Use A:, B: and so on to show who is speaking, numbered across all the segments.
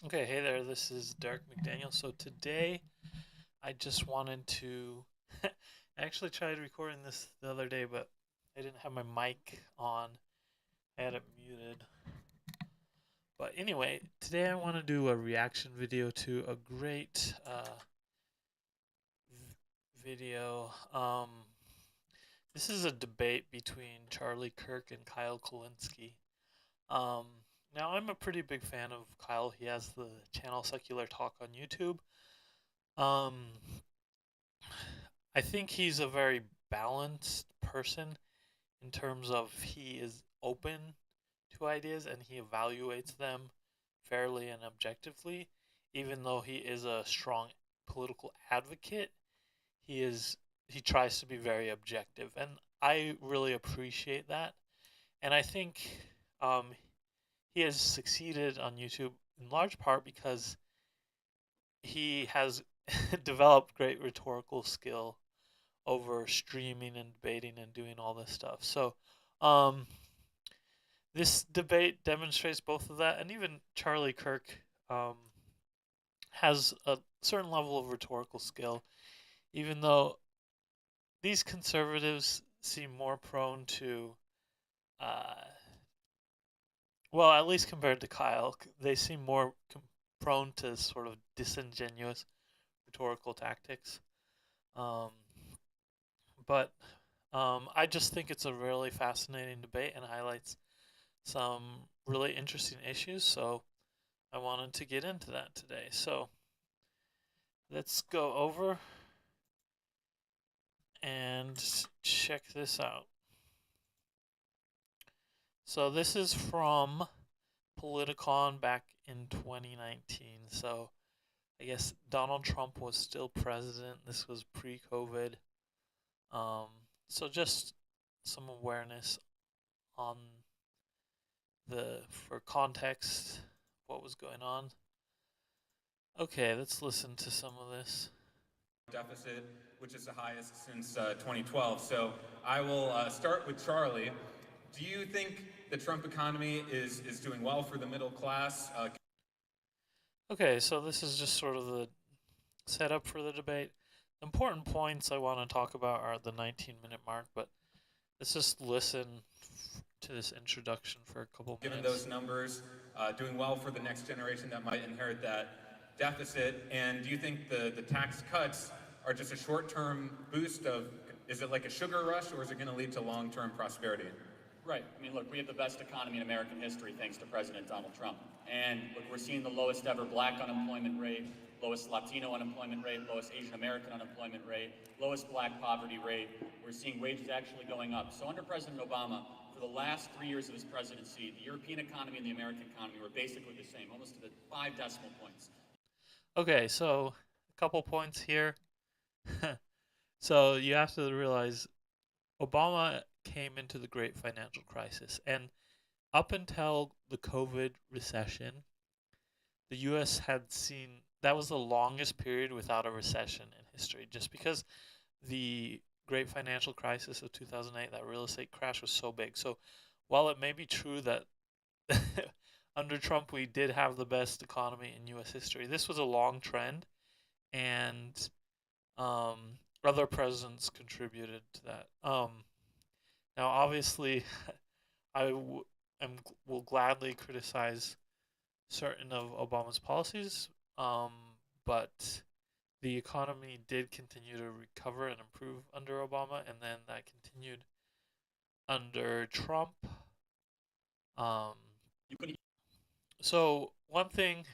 A: Okay, hey there, this is Derek McDaniel. So today I just wanted to I actually tried recording this the other day, but I didn't have my mic on. I had it muted. But anyway, today I want to do a reaction video to a great video. This is a debate between Charlie Kirk and Kyle Kulinski. Um, Now I'm a pretty big fan of Kyle. He has the channel Secular Talk on YouTube. Um, I think he's a very balanced person in terms of he is open to ideas and he evaluates them fairly and objectively. Even though he is a strong political advocate, he tries to be very objective, and I really appreciate that. And I think um, he has succeeded on YouTube in large part because he has developed great rhetorical skill over streaming and debating and doing all this stuff. So, um, this debate demonstrates both of that, and even Charlie Kirk um, has a certain level of rhetorical skill, even though these conservatives seem more prone to, uh, well, at least compared to Kyle, they seem more prone to sort of disingenuous rhetorical tactics. Um, but I just think it's a really fascinating debate and highlights some really interesting issues. So I wanted to get into that today. So let's go over and check this out. So this is from Politicon back in 2019. So I guess Donald Trump was still president. This was pre-COVID. Um, so just some awareness on for context, what was going on. Okay, let's listen to some of this.
B: Deficit, which is the highest since 2012. So I will start with Charlie. Do you think the Trump economy is doing well for the middle class?
A: Okay, so this is just sort of the setup for the debate. The important points I want to talk about are the 19-minute mark, but let's just listen to this introduction for a couple
B: Given
A: minutes.
B: those numbers, doing well for the next generation that might inherit that deficit? And do you think the tax cuts are just a short-term boost of, is it like a sugar rush, or is it going to lead to long-term prosperity?
C: Right. I mean, look, we have the best economy in American history thanks to President Donald Trump. And look, we're seeing the lowest ever black unemployment rate, lowest Latino unemployment rate, lowest Asian American unemployment rate, lowest black poverty rate. We're seeing wages actually going up. So under President Obama, for the last 3 years of his presidency, the European economy and the American economy were basically the same, almost to the 5 decimal points.
A: Okay, so a couple points here. So you have to realize Obama came into the great financial crisis, and up until the COVID recession, the US had seen that was the longest period without a recession in history, just because the great financial crisis of 2008, that real estate crash was so big. So while it may be true that under Trump we did have the best economy in US history, this was a long trend, and other presidents contributed to that. Now, obviously, I will gladly criticize certain of Obama's policies, um, but the economy did continue to recover and improve under Obama, and then that continued under Trump. Um,
C: You couldn't
A: so one thing,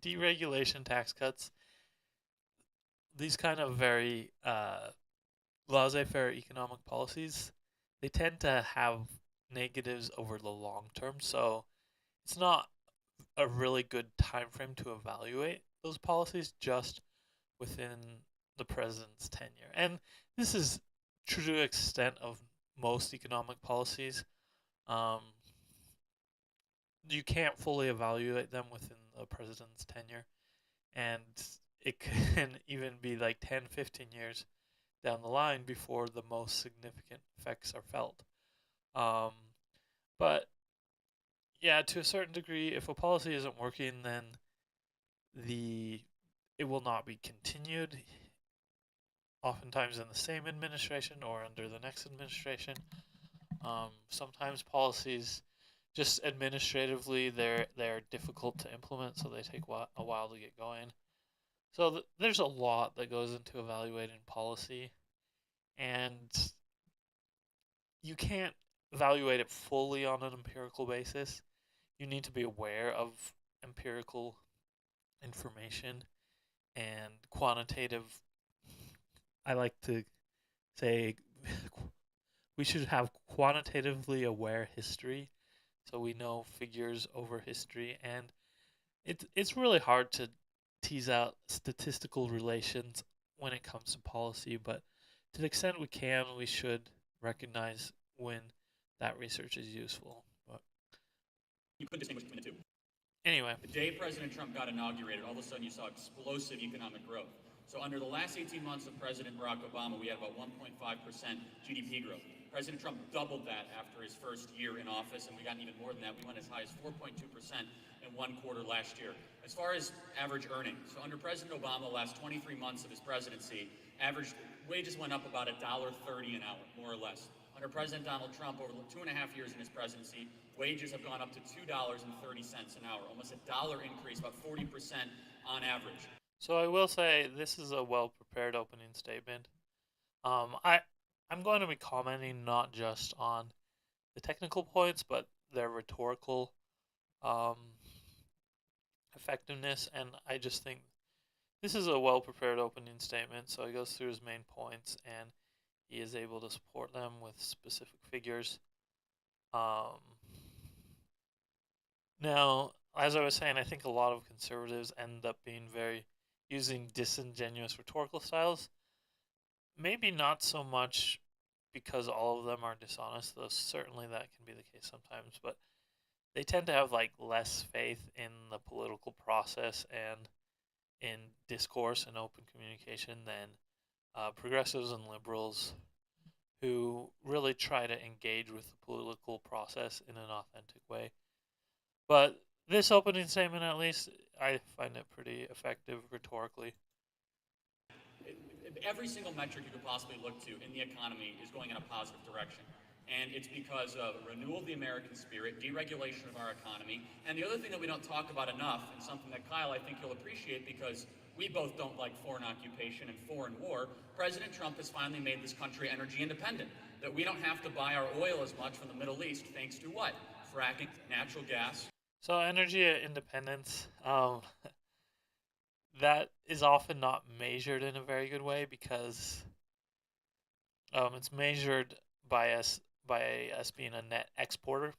A: deregulation, tax cuts, these kind of very laissez-faire economic policies, they tend to have negatives over the long term. So it's not a really good time frame to evaluate those policies just within the president's tenure. And this is true to the extent of most economic policies. Um, you can't fully evaluate them within the president's tenure, and it can even be like 10, 15 years down the line before the most significant effects are felt. Um, but yeah, to a certain degree, if a policy isn't working, then the it will not be continued, oftentimes in the same administration or under the next administration. Sometimes policies, just administratively, they're difficult to implement, so they take a while to get going. So there's a lot that goes into evaluating policy, and you can't evaluate it fully on an empirical basis. You need to be aware of empirical information and quantitative. I like to say we should have quantitatively aware history so we know figures over history, and it's really hard to tease out statistical relations when it comes to policy, but to the extent we can, we should recognize when that research is useful. But
C: You could distinguish between the two.
A: anyway,
C: The day President Trump got inaugurated, all of a sudden you saw explosive economic growth. So under the last 18 months of President Barack Obama, we had about 1.5% GDP growth. President Trump doubled that after his first year in office, and we got even more than that. We went as high as 4.2% in one quarter last year. As far as average earnings, so under President Obama, the last 23 months of his presidency, average wages went up about $1.30 an hour, more or less. Under President Donald Trump, over 2.5 years in his presidency, wages have gone up to $2.30 an hour, almost $1 increase, about 40% on average.
A: so I will say this is a well-prepared opening statement. I'm going to be commenting not just on the technical points, but their rhetorical um, effectiveness, and I just think this is a well-prepared opening statement. So he goes through his main points, and he is able to support them with specific figures. Now, as I was saying, I think a lot of conservatives end up being using disingenuous rhetorical styles. Maybe not so much because all of them are dishonest, though certainly that can be the case sometimes, but they tend to have like less faith in the political process and in discourse and open communication than progressives and liberals who really try to engage with the political process in an authentic way. But this opening statement, at least, I find it pretty effective rhetorically.
C: Every single metric you could possibly look to in the economy is going in a positive direction. And it's because of renewal of the American spirit, deregulation of our economy, and the other thing that we don't talk about enough, and something that Kyle, I think you'll appreciate because we both don't like foreign occupation and foreign war, President Trump has finally made this country energy independent. That we don't have to buy our oil as much from the Middle East thanks to what? Fracking, natural gas.
A: So, energy independence, that is often not measured in a very good way because it's measured by us being a net exporter,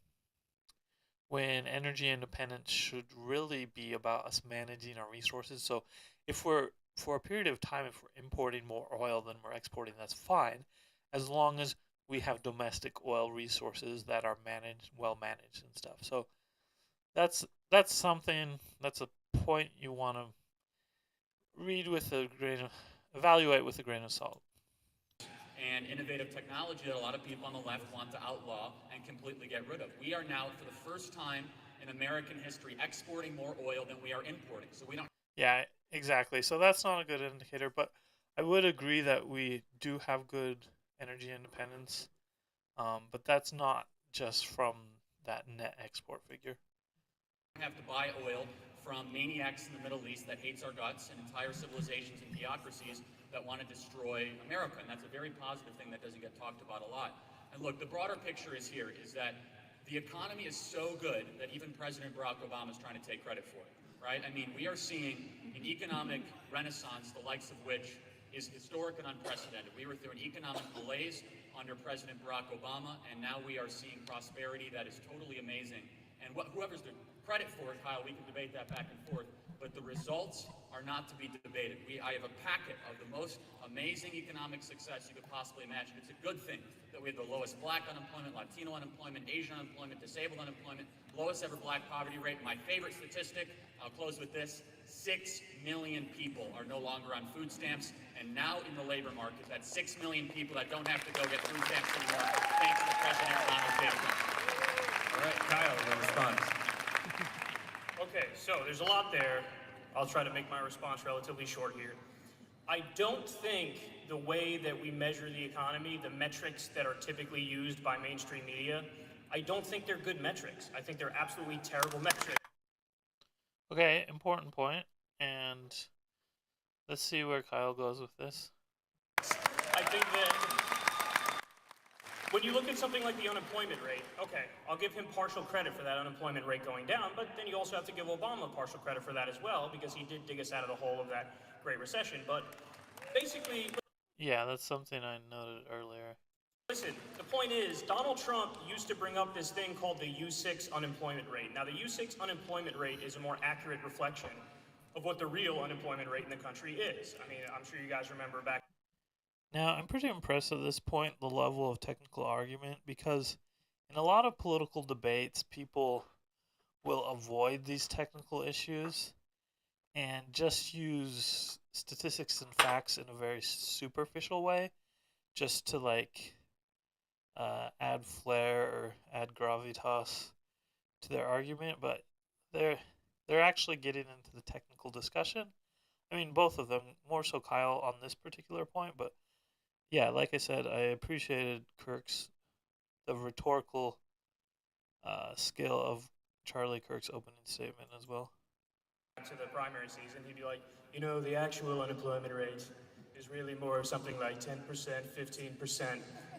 A: when energy independence should really be about us managing our resources. So if we're for a period of time, if we're importing more oil than we're exporting, that's fine, as long as we have domestic oil resources that are well managed and stuff. So that's something, that's a point you want to evaluate with a grain of salt.
C: And innovative technology that a lot of people on the left want to outlaw and completely get rid of. We are now, for the first time in American history, exporting more oil than we are importing. So we don't.
A: Yeah, exactly. So that's not a good indicator, but I would agree that we do have good energy independence, but that's not just from that net export figure.
C: We have to buy oil from maniacs in the Middle East that hates our guts and entire civilizations and theocracies that want to destroy America. And that's a very positive thing that doesn't get talked about a lot. And look, the broader picture is that the economy is so good that even President Barack Obama is trying to take credit for it, right? I mean, we are seeing an economic renaissance, the likes of which is historic and unprecedented. We were through an economic malaise under President Barack Obama, and now we are seeing prosperity that is totally amazing. And whoever's the credit for it, Kyle, we can debate that back and forth, but the results are not to be debated. I have a packet of the most amazing economic success you could possibly imagine. It's a good thing that we have the lowest black unemployment, Latino unemployment, Asian unemployment, disabled unemployment, lowest ever black poverty rate. My favorite statistic, I'll close with this, 6 million people are no longer on food stamps, and now in the labor market, that's 6 million people that don't have to go get food stamps anymore, thanks to President Donald J. Trump.
B: All right, Kyle, your response.
D: Okay, so there's a lot there. I'll try to make my response relatively short here. I don't think the way that we measure the economy, the metrics that are typically used by mainstream media, I don't think they're good metrics. I think they're absolutely terrible metrics.
A: Okay, important point. And let's see where Kyle goes with this.
D: I think that when you look at something like the unemployment rate, okay, I'll give him partial credit for that unemployment rate going down, but then you also have to give Obama partial credit for that as well, because he did dig us out of the hole of that Great Recession. But basically,
A: Yeah, that's something I noted earlier.
D: listen, the point is, Donald Trump used to bring up this thing called the U6 unemployment rate. Now, the U6 unemployment rate is a more accurate reflection of what the real unemployment rate in the country is. I mean, I'm sure you guys remember back.
A: Now, I'm pretty impressed at this point, the level of technical argument, because in a lot of political debates, people will avoid these technical issues and just use statistics and facts in a very superficial way, just to like add flair or add gravitas to their argument. But they're actually getting into the technical discussion. I mean, both of them, more so Kyle on this particular point, but yeah, like I said, I appreciated the rhetorical skill of Charlie Kirk's opening statement as well.
D: To the primary season, he'd be like, you know, the actual unemployment rate is really more something like 10%, 15%.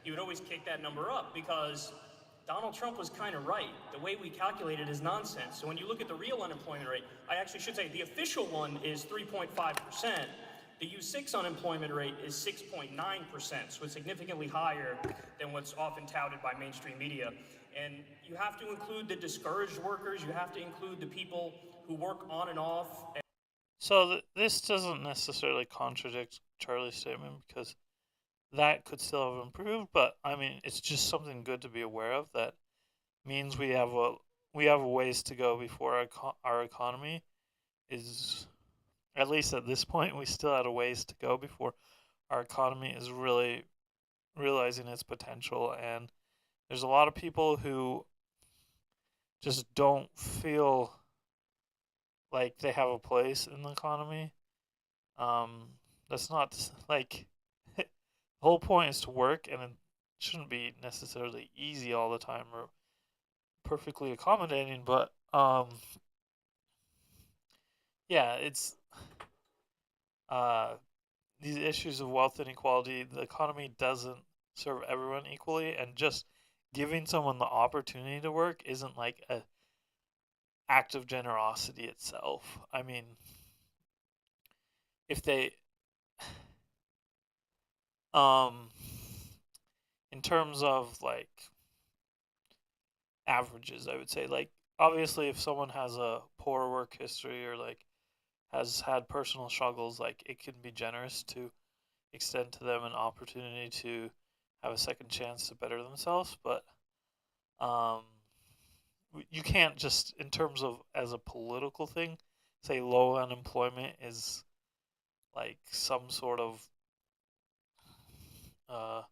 D: He would always kick that number up because Donald Trump was kind of right. The way we calculate it is nonsense. So when you look at the real unemployment rate, I actually should say the official one is 3.5%. The U6 unemployment rate is 6.9%, so it's significantly higher than what's often touted by mainstream media. And you have to include the discouraged workers, you have to include the people who work on and off.
A: So this doesn't necessarily contradict Charlie's statement because that could still have improved, but I mean, it's just something good to be aware of. That means we have a ways to go before our economy is, at least at this point, we still had a ways to go before our economy is really realizing its potential. And there's a lot of people who just don't feel like they have a place in the economy. That's not like the whole point is to work, and it shouldn't be necessarily easy all the time or perfectly accommodating. But yeah, it's these issues of wealth inequality. The economy doesn't serve everyone equally, and just giving someone the opportunity to work isn't like a act of generosity itself. I mean, if they in terms of like averages, I would say, like, obviously if someone has a poor work history or like has had personal struggles, like it can be generous to extend to them an opportunity to have a second chance to better themselves. But um you can't just, in terms of as a political thing, say low unemployment is like some sort of uh,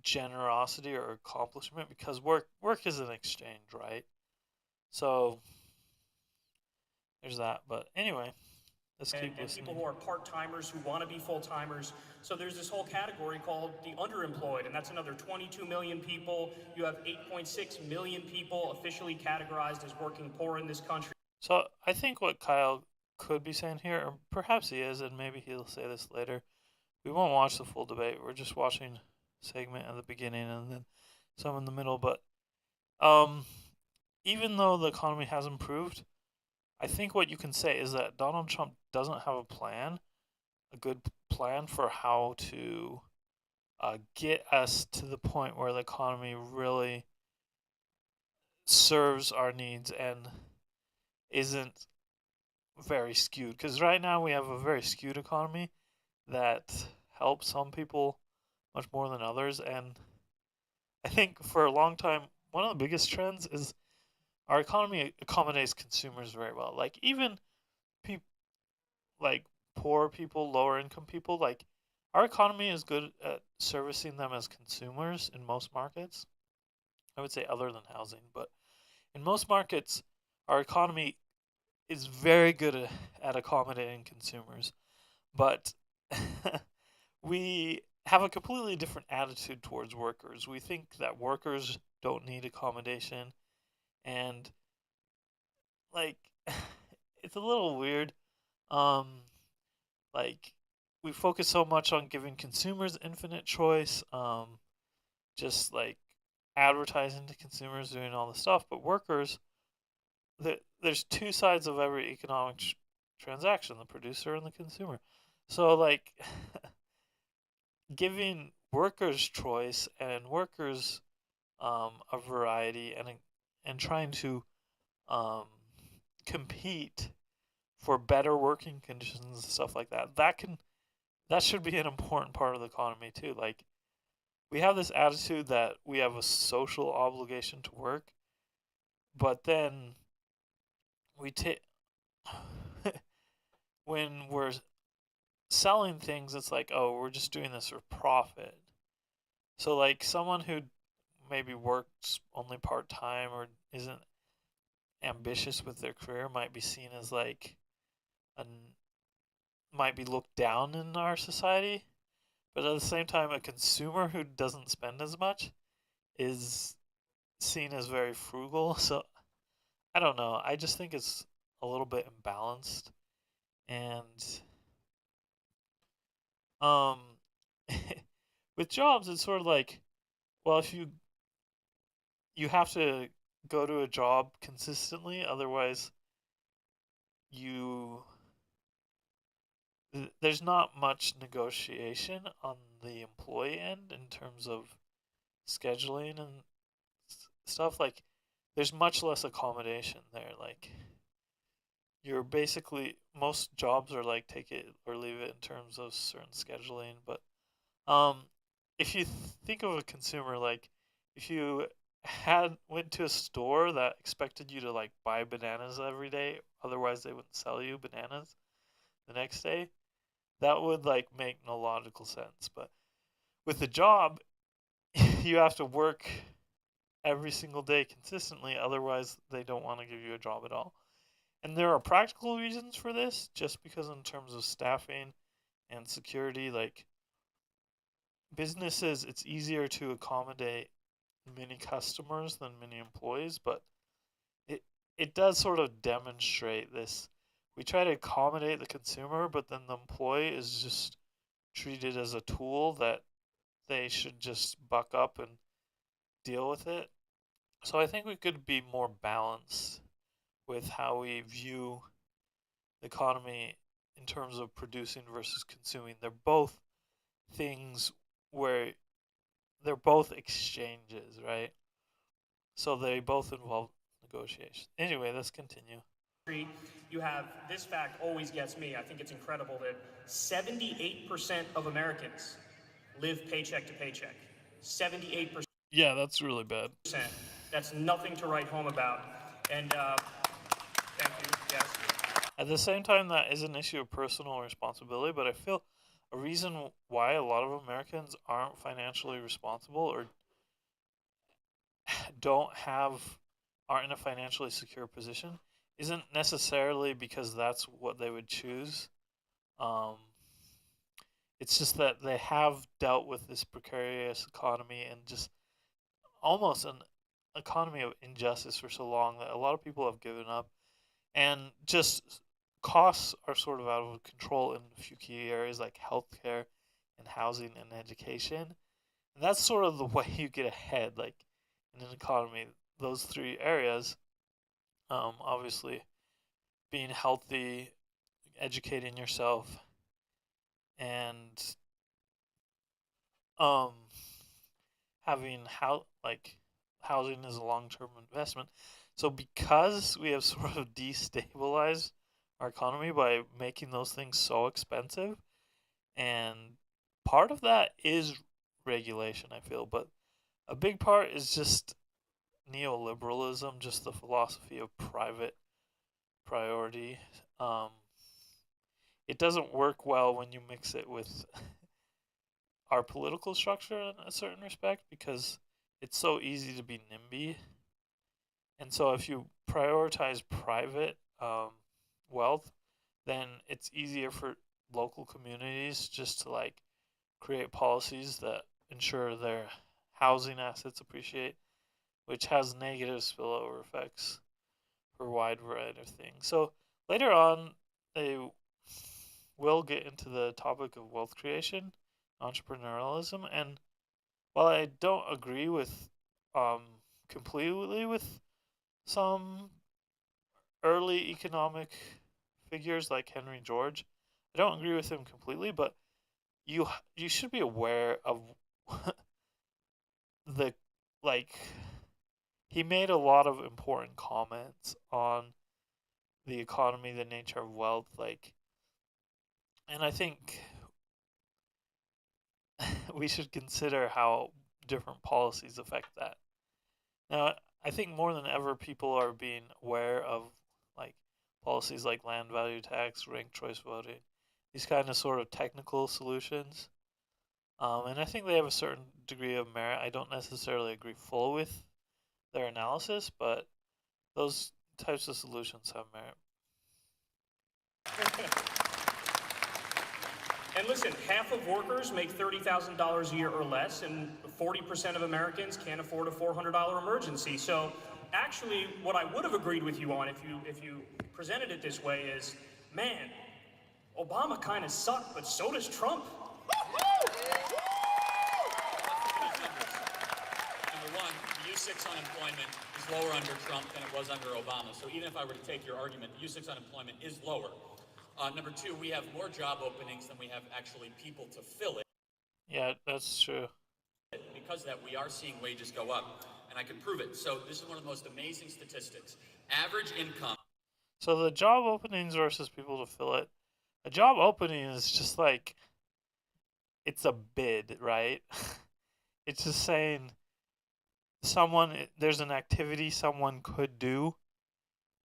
A: generosity or accomplishment, because work is an exchange, right? So there's that. But anyway, let's keep
D: And
A: listening.
D: people who are part-timers who want to be full-timers. So there's this whole category called the underemployed, and that's another 22 million people. You have 8.6 million people officially categorized as working poor in this country.
A: So I think what Kyle could be saying here, or perhaps he is, and maybe he'll say this later. We won't watch the full debate. We're just watching a segment at the beginning and then some in the middle. But even though the economy has improved, I think what you can say is that Donald Trump doesn't have a good plan for how to get us to the point where the economy really serves our needs and isn't very skewed. Because right now we have a very skewed economy that helps some people much more than others. And I think for a long time, one of the biggest trends is our economy accommodates consumers very well. Like even people like poor people, lower income people, like our economy is good at servicing them as consumers in most markets. I would say other than housing, but in most markets, our economy is very good at accommodating consumers, but we have a completely different attitude towards workers. We think that workers don't need accommodation, and like it's a little weird. Um, like we focus so much on giving consumers infinite choice, just like advertising to consumers, doing all the stuff, but workers, there's two sides of every economic transaction: the producer and the consumer. So like giving workers choice and workers a variety and trying to um, compete for better working conditions and stuff like that. That should be an important part of the economy too. Like we have this attitude that we have a social obligation to work, but then we take when we're selling things, it's like, oh, we're just doing this for profit. So like someone who maybe works only part time or isn't ambitious with their career might be seen as like a might be looked down in our society, but at the same time, a consumer who doesn't spend as much is seen as very frugal. So I don't know. I just think it's a little bit imbalanced, and um, with jobs, it's sort of like, well, if you have to go to a job consistently, otherwise you there's not much negotiation on the employee end in terms of scheduling and stuff. Like there's much less accommodation there. Like you're basically most jobs are like take it or leave it in terms of certain scheduling, but um if you think of a consumer, like if you had went to a store that expected you to like buy bananas every day, otherwise they wouldn't sell you bananas the next day, that would like make no logical sense. But with a job, you have to work every single day consistently, otherwise they don't want to give you a job at all. And there are practical reasons for this, just because in terms of staffing and security, like businesses, it's easier to accommodate many customers than many employees, but it it does sort of demonstrate this. We try to accommodate the consumer, but then the employee is just treated as a tool that they should just buck up and deal with it. So I think we could be more balanced with how we view the economy in terms of producing versus consuming. They're both things where they're both exchanges, right? So they both involve negotiation. Anyway, let's continue.
D: You have this fact always gets me. I think it's incredible that 78% of Americans live paycheck to paycheck. 78%.
A: Yeah, that's really bad.
D: That's nothing to write home about. And thank you. Yes.
A: At the same time, that is an issue of personal responsibility, but I feel a reason why a lot of Americans aren't financially responsible or don't have aren't in a financially secure position isn't necessarily because that's what they would choose. Um, it's just that they have dealt with this precarious economy and just almost an economy of injustice for so long that a lot of people have given up, and just costs are sort of out of control in a few key areas like healthcare and housing and education. And that's sort of the way you get ahead, like in an economy. Those three areas, obviously, being healthy, educating yourself, and um, having housing is a long-term investment. So because we have sort of destabilized our economy by making those things so expensive, and part of that is regulation, I feel, but a big part is just neoliberalism, just the philosophy of private priority. Um, it doesn't work well when you mix it with our political structure in a certain respect because it's so easy to be NIMBY. And so if you prioritize private wealth, then it's easier for local communities just to like create policies that ensure their housing assets appreciate, which has negative spillover effects for a wide variety of things. So later on, they will get into the topic of wealth creation, entrepreneurialism, and while I don't agree with um, completely with some early economic figures like Henry George, I don't agree with him completely, but you you should be aware of the like he made a lot of important comments on the economy, the nature of wealth, like, and I think we should consider how different policies affect that. Now, I think more than ever, people are being aware of like policies like land value tax, ranked choice voting, these kind of sort of technical solutions. And I think they have a certain degree of merit. I don't necessarily agree fully with their analysis, but those types of solutions have merit.
D: And listen, half of workers make $30,000 a year or less, and 40% of Americans can't afford a $400 emergency. So, actually, what I would have agreed with you on if you presented it this way is, man, Obama kind of sucked, but so does Trump.
C: Number one, the U6 unemployment is lower under Trump than it was under Obama. So even if I were to take your argument, the U6 unemployment is lower. Number two, we have more job openings than we have actually people to fill it.
A: Yeah, that's true.
C: Because of that, we are seeing wages go up, and I can prove it. So this is one of the most amazing statistics. Average income.
A: So the job openings versus people to fill it. A job opening is just like it's a bid, right? It's just saying there's an activity someone could do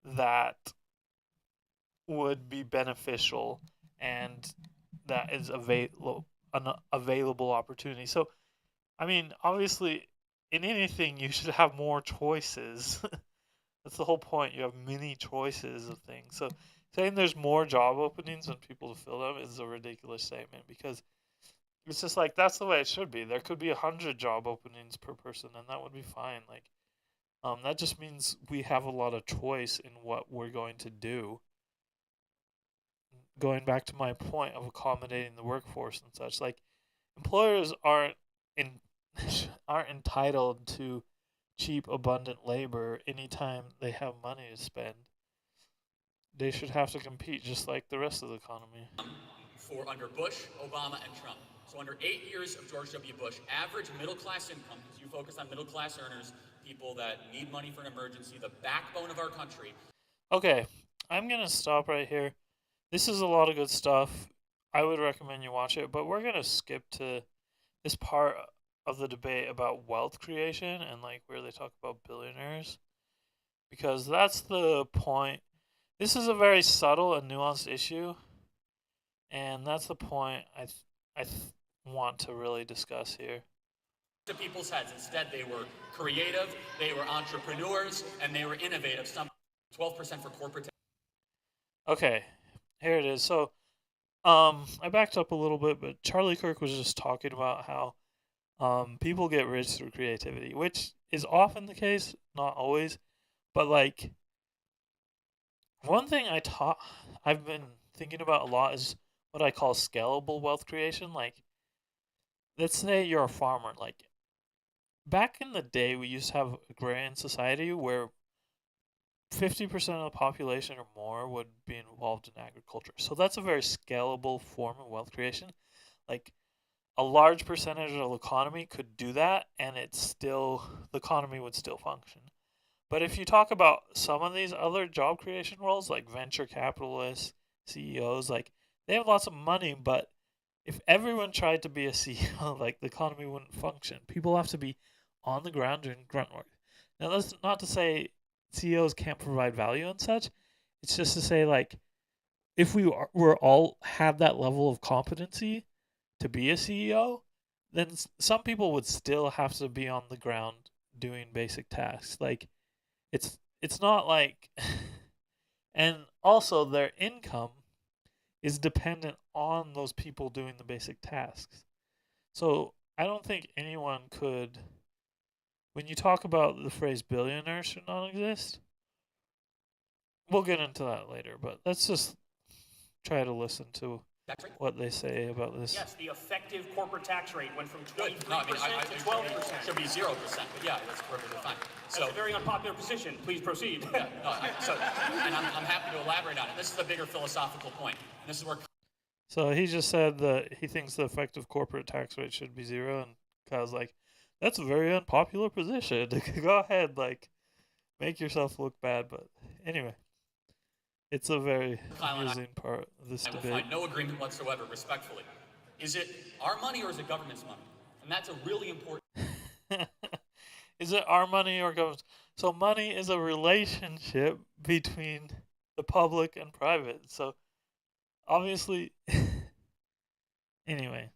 A: that would be beneficial and that is an available opportunity. So, I mean, obviously, in anything, you should have more choices. That's the whole point. You have many choices of things. So, saying there's more job openings than people to fill them is a ridiculous statement because it's just like that's the way it should be. There could be 100 job openings per person, and that would be fine. Like, that just means we have a lot of choice in what we're going to do. Going back to my point of accommodating the workforce and such, like employers in aren't entitled to cheap, abundant labor anytime they have money to spend. They should have to compete just like the rest of the economy.
C: For under Bush, Obama, and Trump. So under 8 years of George W. Bush, average middle class income, because you focus on middle class earners, people that need money for an emergency, the backbone of our country.
A: Okay, I'm gonna stop right here. This is a lot of good stuff. I would recommend you watch it, but we're gonna skip to this part of the debate about wealth creation and like where they talk about billionaires because that's the point. This is a very subtle and nuanced issue, and that's the point want to really discuss here.
C: To people's heads. Instead, they were creative, they were entrepreneurs, and they were innovative. Some 12% for corporate.
A: Okay, here it is. So, I backed up a little bit, but Charlie Kirk was just talking about how people get rich through creativity, which is often the case, not always. But like, one thing I've been thinking about a lot is what I call scalable wealth creation. Like, let's say you're a farmer. Like, back in the day, we used to have a agrarian society where 50% of the population or more would be involved in agriculture. So that's a very scalable form of wealth creation. Like, a large percentage of the economy could do that, and the economy would still function. But if you talk about some of these other job creation roles, like venture capitalists, CEOs, like they have lots of money, but if everyone tried to be a CEO, like the economy wouldn't function. People have to be on the ground doing grunt work. Now, that's not to say CEOs can't provide value and such. It's just to say, like, if were all had that level of competency to be a CEO, then some people would still have to be on the ground doing basic tasks. Like, it's not like, and also their income is dependent on those people doing the basic tasks. So I don't think anyone could, when you talk about the phrase billionaire should not exist, we'll get into that later, but let's just try to listen to
C: Tax rate?
A: what they say about this.
D: Yes, the effective corporate tax rate went from 23%
C: Good. No, I mean,
D: to 12%.
C: should be 0%, but yeah, that's perfectly fine.
D: That's a very unpopular position. Please proceed.
C: Yeah, no, and I'm happy to elaborate on it. This is a bigger philosophical point. And this is where
A: So he just said that he thinks the effective corporate tax rate should be 0, and Kyle's like, that's a very unpopular position. Go ahead, like, make yourself look bad. But anyway, it's a very amusing part of this
C: I will
A: debate.
C: find no agreement whatsoever, respectfully. Is it our money or is it government's money? And that's a really important.
A: Is it our money or government? So money is a relationship between the public and private. So obviously, anyway,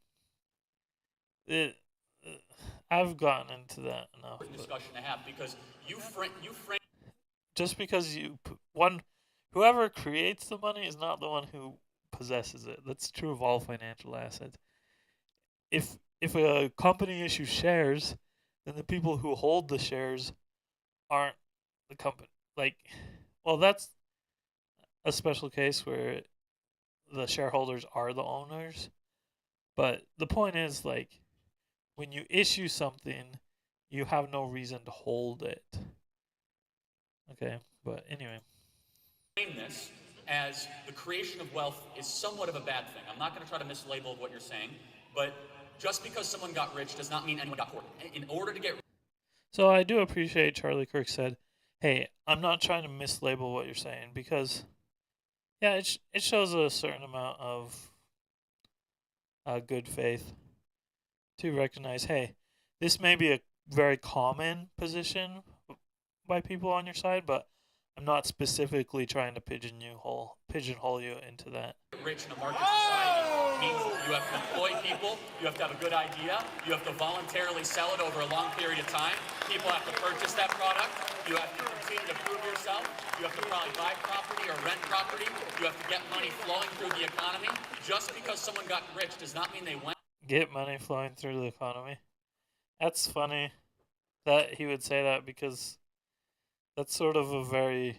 A: I've gotten into that enough.
C: Discussion to have because you frame.
A: Just because whoever creates the money is not the one who possesses it. That's true of all financial assets. If a company issues shares, then the people who hold the shares aren't the company. Like, well, that's a special case where the shareholders are the owners. But the point is, like, when you issue something, you have no reason to hold it. Okay, but anyway.
C: Frame this as the creation of wealth is somewhat of a bad thing. I'm not going to try to mislabel what you're saying, but just because someone got rich does not mean anyone got poor. In order to get
A: So I do appreciate Charlie Kirk said, hey, I'm not trying to mislabel what you're saying because, yeah, it shows a certain amount of good faith to recognize, hey, this may be a very common position by people on your side, but I'm not specifically trying to pigeonhole you into that.
C: Rich in a market society means you have to employ people, you have to have a good idea, you have to voluntarily sell it over a long period of time, people have to purchase that product, you have to continue to prove yourself, you have to probably buy property or rent property, you have to get money flowing through the economy. Just because someone got rich does not mean they went.
A: Get money flowing through the economy. That's funny that he would say that because that's sort of a very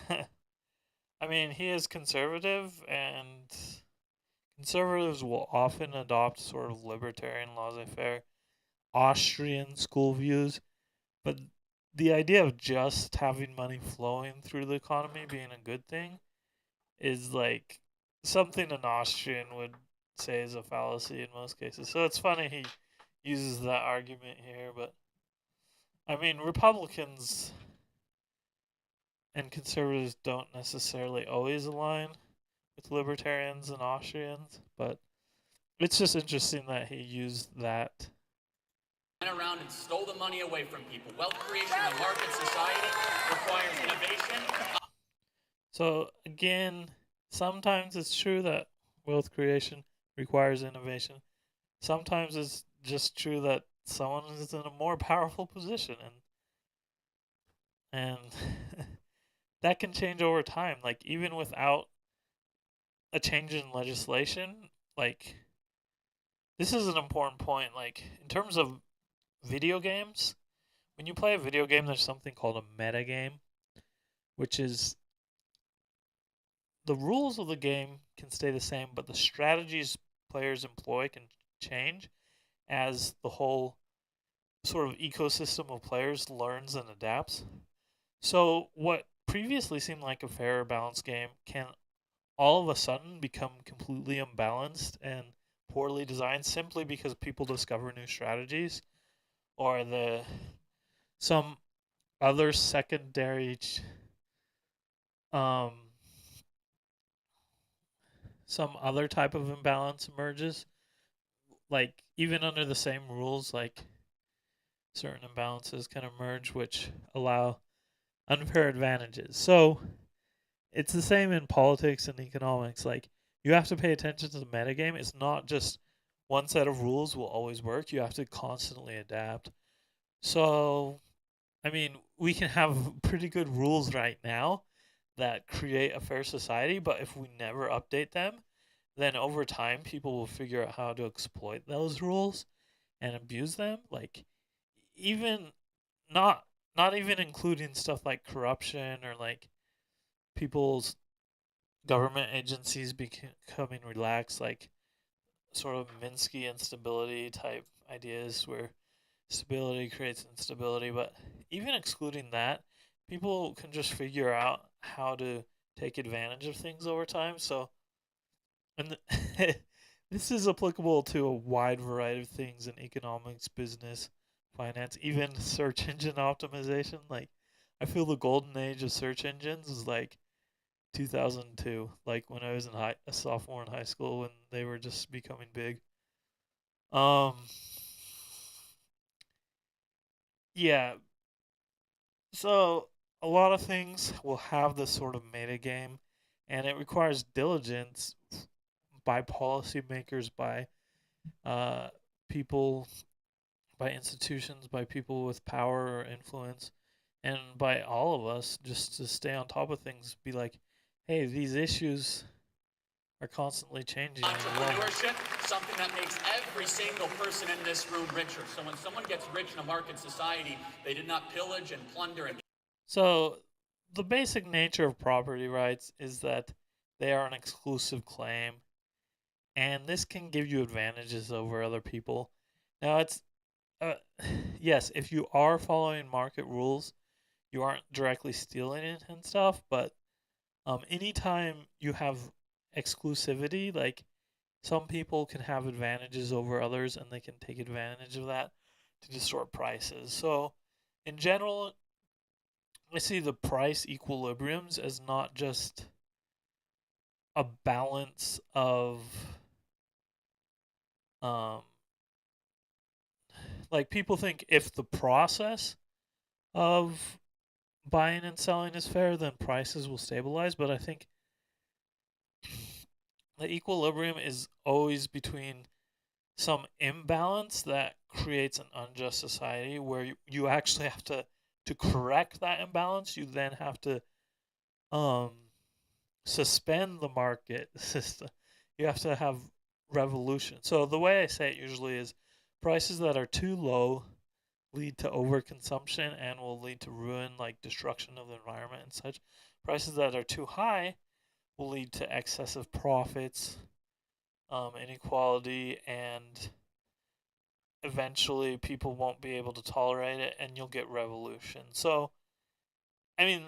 A: I mean, he is conservative, and conservatives will often adopt sort of libertarian laissez-faire Austrian school views, but the idea of just having money flowing through the economy being a good thing is like something an Austrian would say is a fallacy in most cases. So it's funny he uses that argument here, but I mean, Republicans and conservatives don't necessarily always align with libertarians and Austrians, but it's just interesting that he used that.
C: Went around and stole the money away from people. Wealth creation in a market society requires innovation.
A: So again, sometimes it's true that wealth creation requires innovation. Sometimes it's just true that someone is in a more powerful position, and that can change over time. Like, even without a change in legislation, like, this is an important point. Like, in terms of video games, when you play a video game, there's something called a meta game, which is the rules of the game can stay the same, but the strategies players employ can change as the whole sort of ecosystem of players learns and adapts. So what previously seemed like a fair or balanced game can all of a sudden become completely unbalanced and poorly designed simply because people discover new strategies or some other secondary some other type of imbalance emerges. Like, even under the same rules, like, certain imbalances can emerge which allow unfair advantages. So it's the same in politics and economics. Like, you have to pay attention to the metagame. It's not just one set of rules will always work. You have to constantly adapt. So, I mean, we can have pretty good rules right now that create a fair society, but if we never update them, then over time people will figure out how to exploit those rules and abuse them. Like even not not even including stuff like corruption or like people's government agencies becoming relaxed, like sort of Minsky instability type ideas where stability creates instability. But even excluding that, people can just figure out how to take advantage of things over time. So, and this is applicable to a wide variety of things in economics, business, finance, even search engine optimization. Like, I feel the golden age of search engines is like 2002, like when I was a sophomore in high school when they were just becoming big. Um, yeah, so a lot of things will have this sort of meta game, and it requires diligence by policymakers, by uh, people, by institutions, by people with power or influence, and by all of us just to stay on top of things. Be like, hey, these issues are constantly changing and evolving.
C: Entrepreneurship, something that makes every single person in this room richer. So when someone gets rich in a market society, they did not pillage and plunder and
A: So, the basic nature of property rights is that they are an exclusive claim, and this can give you advantages over other people. Now, it's uh, yes, if you are following market rules, you aren't directly stealing it and stuff, but anytime you have exclusivity, like some people can have advantages over others and they can take advantage of that to distort prices. So, in general, I see the price equilibriums as not just a balance of um like people think if the process of buying and selling is fair, then prices will stabilize. But I think the equilibrium is always between some imbalance that creates an unjust society where you actually have to correct that imbalance. You then have to um suspend the market system. You have to have revolution. So the way I say it usually is prices that are too low lead to overconsumption and will lead to ruin, like destruction of the environment and such. Prices that are too high will lead to excessive profits, inequality, and eventually people won't be able to tolerate it and you'll get revolution. So, I mean,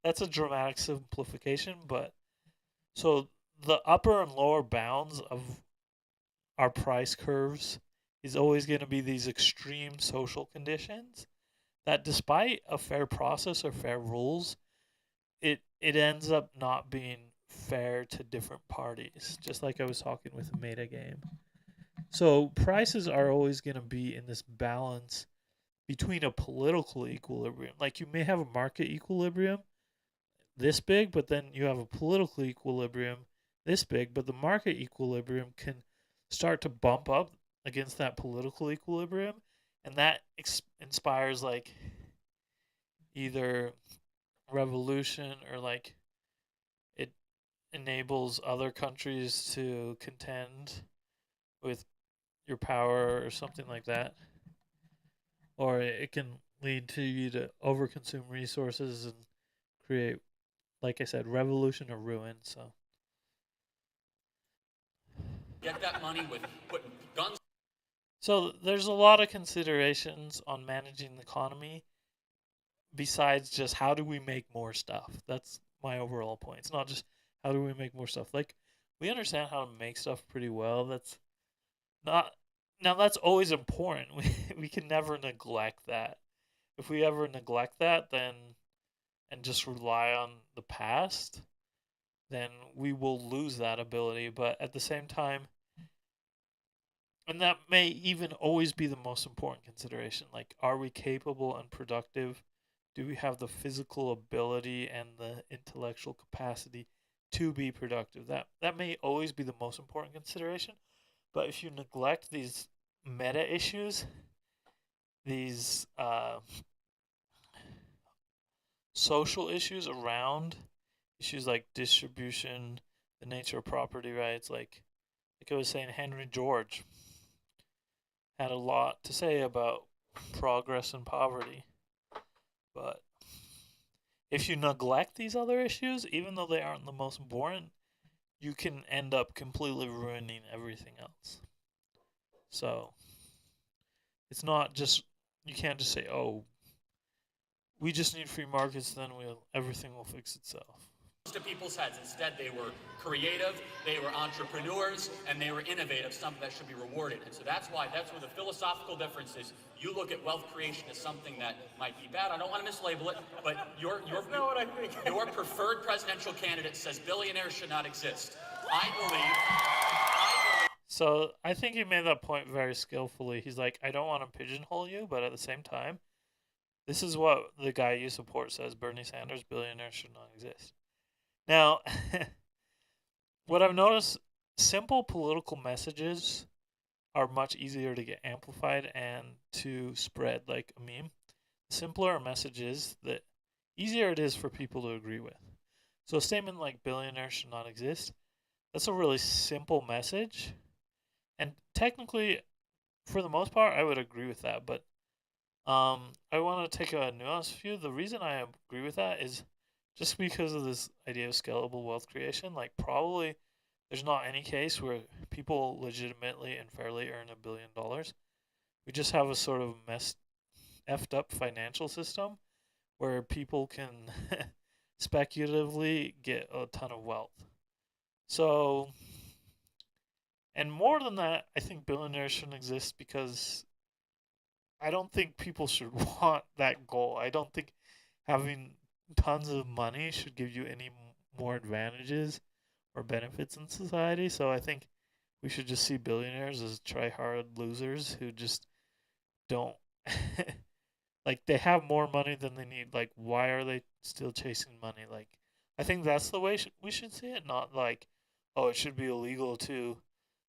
A: that's a dramatic simplification, but so the upper and lower bounds of our price curves is always going to be these extreme social conditions that despite a fair process or fair rules, it ends up not being fair to different parties, just like I was talking with a meta game. So prices are always going to be in this balance between a political equilibrium. Like you may have a market equilibrium this big, but then you have a political equilibrium this big, but the market equilibrium can start to bump up against that political equilibrium, and that inspires like either revolution or like it enables other countries to contend with your power or something like that, or it can lead to you to overconsume resources and create, like I said, revolution or ruin. So
C: get that money with putting guns.
A: So there's a lot of considerations on managing the economy besides just how do we make more stuff. That's my overall point. It's not just how do we make more stuff. Like we understand how to make stuff pretty well. That's not now that's always important. We can never neglect that. If we ever neglect that, then and just rely on the past, then we will lose that ability. But at the same time, and that may even always be the most important consideration. Like, are we capable and productive? Do we have the physical ability and the intellectual capacity to be productive? That may always be the most important consideration. But if you neglect these meta issues, these social issues around issues like distribution, the nature of property rights. Like I was saying, Henry George had a lot to say about progress and poverty. But if you neglect these other issues, even though they aren't the most important, you can end up completely ruining everything else. So it's not just, you can't just say, oh, we just need free markets, then everything will fix itself.
C: To people's heads. Instead, they were creative, they were entrepreneurs, and they were innovative, something that should be rewarded. And so that's where the philosophical difference is. You look at wealth creation as something that might be bad. I don't want to mislabel it, but
D: That's not what I think.
C: your preferred presidential candidate says billionaires should not exist. I believe.
A: So I think he made that point very skillfully. He's like, I don't want to pigeonhole you, but at the same time, this is what the guy you support says, Bernie Sanders, billionaires should not exist. Now, what I've noticed, simple political messages are much easier to get amplified and to spread like a meme. The simpler a message is, the easier it is for people to agree with. So a statement like billionaires should not exist, that's a really simple message. And technically, for the most part, I would agree with that. But I want to take a nuanced view. The reason I agree with that is just because of this idea of scalable wealth creation. Like, probably there's not any case where people legitimately and fairly earn $1 billion. We just have a sort of effed up financial system where people can speculatively get a ton of wealth. So, and more than that, I think billionaires shouldn't exist because I don't think people should want that goal. I don't think having tons of money should give you any more advantages or benefits in society. So I think we should just see billionaires as try-hard losers who just don't like, they have more money than they need. Like, why are they still chasing money? Like, I think that's the way we should see it, not like, oh, it should be illegal to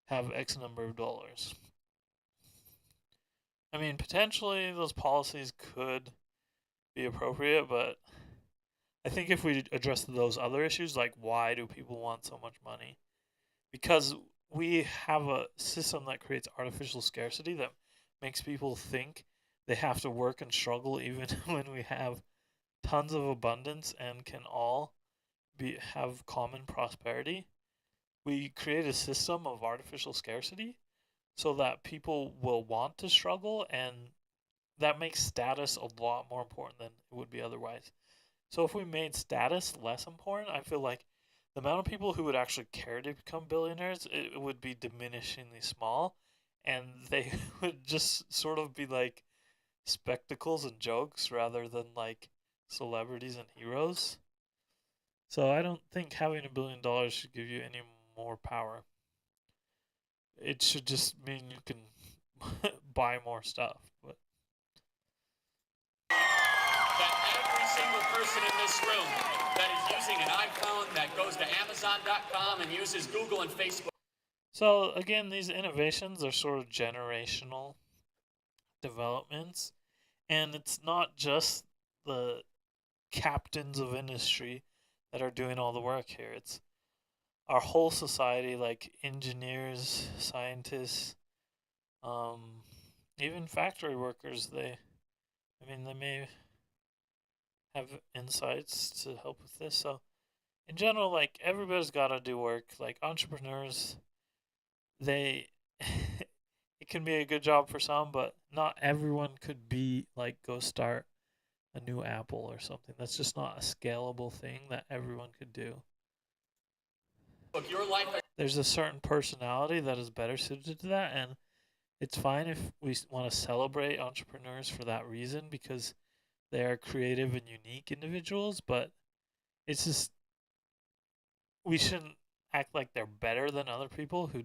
A: have X number of dollars. I mean, potentially those policies could be appropriate, but I think if we address those other issues, like why do people want so much money? Because we have a system that creates artificial scarcity that makes people think they have to work and struggle even when we have tons of abundance and can all have common prosperity. We create a system of artificial scarcity so that people will want to struggle, and that makes status a lot more important than it would be otherwise. So if we made status less important, I feel like the amount of people who would actually care to become billionaires, it would be diminishingly small, and they would just sort of be like spectacles and jokes rather than like celebrities and heroes. So I don't think having $1 billion should give you any more power. It should just mean you can buy more stuff. But
C: That every single person in this room that is using an iPhone, that goes to Amazon.com and uses Google and Facebook.
A: so again, these innovations are sort of generational developments, and it's not just the captains of industry that are doing all the work here. It's our whole society, like engineers, scientists, even factory workers. They may have insights to help with this. So, in general, like everybody's got to do work. Like entrepreneurs, they it can be a good job for some, but not everyone could be like go start a new Apple or something. That's just not a scalable thing that everyone could do.
C: Look, your life.
A: There's a certain personality that is better suited to that, and it's fine if we want to celebrate entrepreneurs for that reason because they are creative and unique individuals, but it's just we shouldn't act like they're better than other people who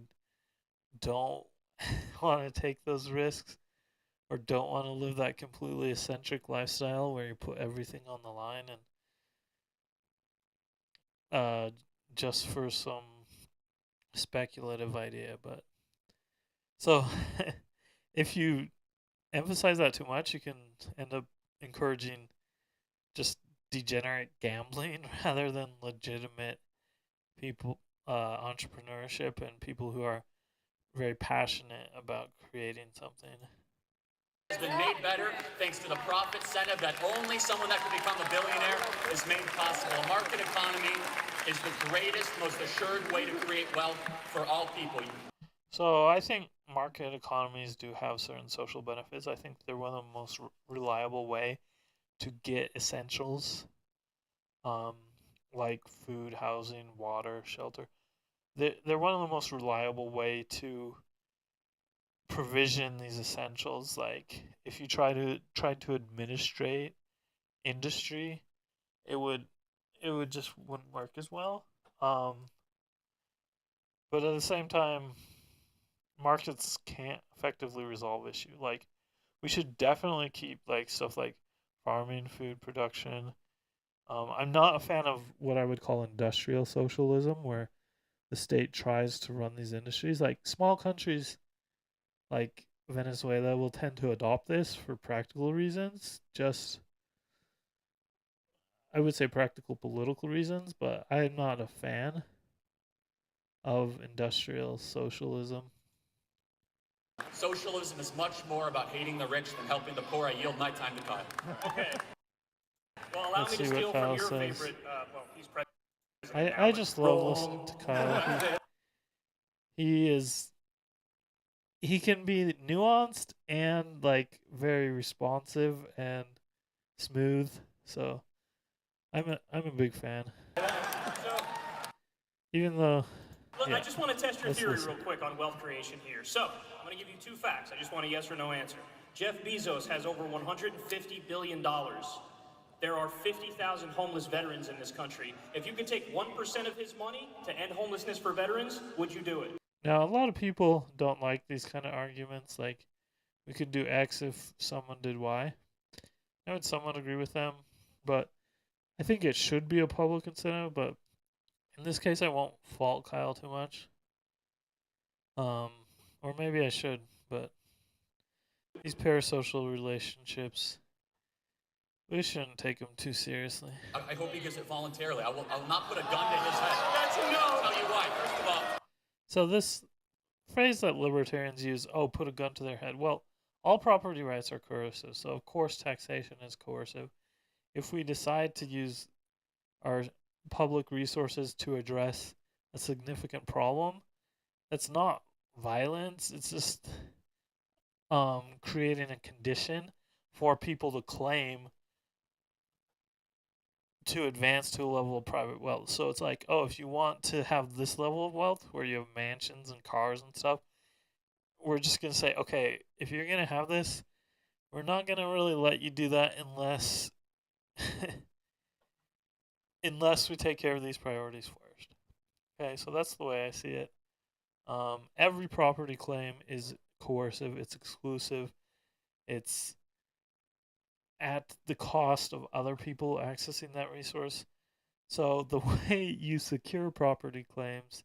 A: don't want to take those risks or don't want to live that completely eccentric lifestyle where you put everything on the line and just for some speculative idea. But so if you emphasize that too much, you can end up encouraging just degenerate gambling rather than legitimate people, entrepreneurship, and people who are very passionate about creating something.
C: Has been made better thanks to the profit incentive that only someone that can become a billionaire is made possible. A market economy is the greatest, most assured way to create wealth for all people.
A: So I think market economies do have certain social benefits. I think they're one of the most reliable way to get essentials, um, like food, housing, water, shelter. They're one of the most reliable way to provision these essentials. Like if you try to administrate industry, it would just wouldn't work as well. Um, but at the same time, markets can't effectively resolve issue. Like we should definitely keep like stuff like farming, food production. I'm not a fan of what I would call industrial socialism, where the state tries to run these industries. Like small countries like Venezuela will tend to adopt this for practical reasons, just I would say practical political reasons, but I'm not a fan of industrial socialism.
C: Socialism is much more about hating the rich than helping the poor. I yield my time to Kyle.
D: Okay. Well, allow
A: Let's
D: me to
A: see what
D: steal from
A: Kyle
D: your
A: says.
D: favorite. Well, he's president now,
A: I
D: but
A: just love listening to Kyle. He is he can be nuanced and like very responsive and smooth. So I'm a big fan.
D: so,
A: Even though
D: look,
A: yeah,
D: I just want to test your
A: let's
D: theory
A: listen.
D: real quick on wealth creation here. So, I'm going to give you two facts. I just want a yes or no answer. Jeff Bezos has over $150 billion. There are 50,000 homeless veterans in this country. If you could take 1% of his money to end homelessness for veterans, would you do it?
A: Now a lot of people don't like these kind of arguments. Like we could do X if someone did Y. I would somewhat agree with them, but I think it should be a public incentive. But in this case, I won't fault Kyle too much. Um, or maybe I should, but these parasocial relationships, we shouldn't take them too seriously.
C: I hope he gives it voluntarily. I will not put a gun to his head. That's a no. I'll tell you why. First of all,
A: So this phrase that libertarians use, oh, put a gun to their head. Well, all property rights are coercive, so of course taxation is coercive. If we decide to use our public resources to address a significant problem, that's not violence. It's just creating a condition for people to claim to advance to a level of private wealth. So it's like, oh, if you want to have this level of wealth where you have mansions and cars and stuff, we're just going to say, okay, if you're going to have this, we're not going to really let you do that unless unless we take care of these priorities first. Okay, so that's the way I see it. Every property claim is coercive, it's exclusive, it's at the cost of other people accessing that resource. So the way you secure property claims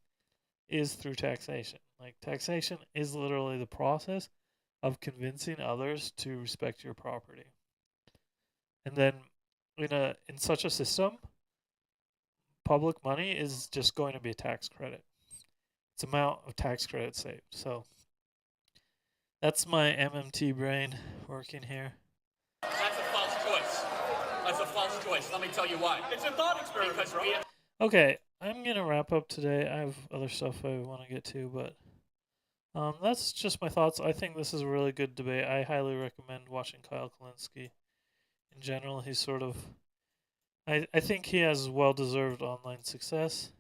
A: is through taxation. Like taxation is literally the process of convincing others to respect your property. And then in such a system, public money is just going to be a tax credit. It's amount of tax credit saved. So that's my MMT brain working here.
C: that's a false choice. That's a false choice. Let me tell you why.
D: It's a thought experiment,
C: Because
D: bro.
C: we have
A: Okay, I'm gonna wrap up today. I have other stuff I want to get to, but that's just my thoughts. I think this is a really good debate. I highly recommend watching Kyle Kulinski. In general, he's sort of I think he has well-deserved online success.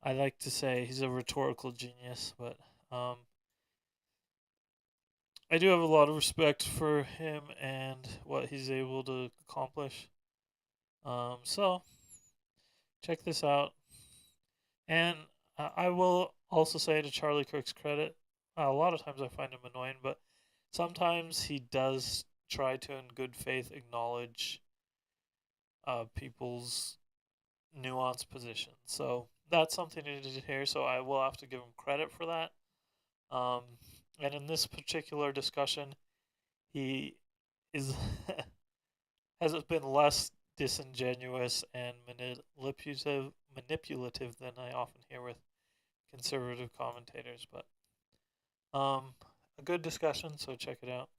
A: I like to say he's a rhetorical genius, but I do have a lot of respect for him and what he's able to accomplish. So check this out. And I will also say to Charlie Kirk's credit, a lot of times I find him annoying, but sometimes he does try to, in good faith, acknowledge people's nuanced positions. So that's something to hear. So I will have to give him credit for that. And in this particular discussion, he is has been less disingenuous and manipulative than I often hear with conservative commentators. But a good discussion, so check it out.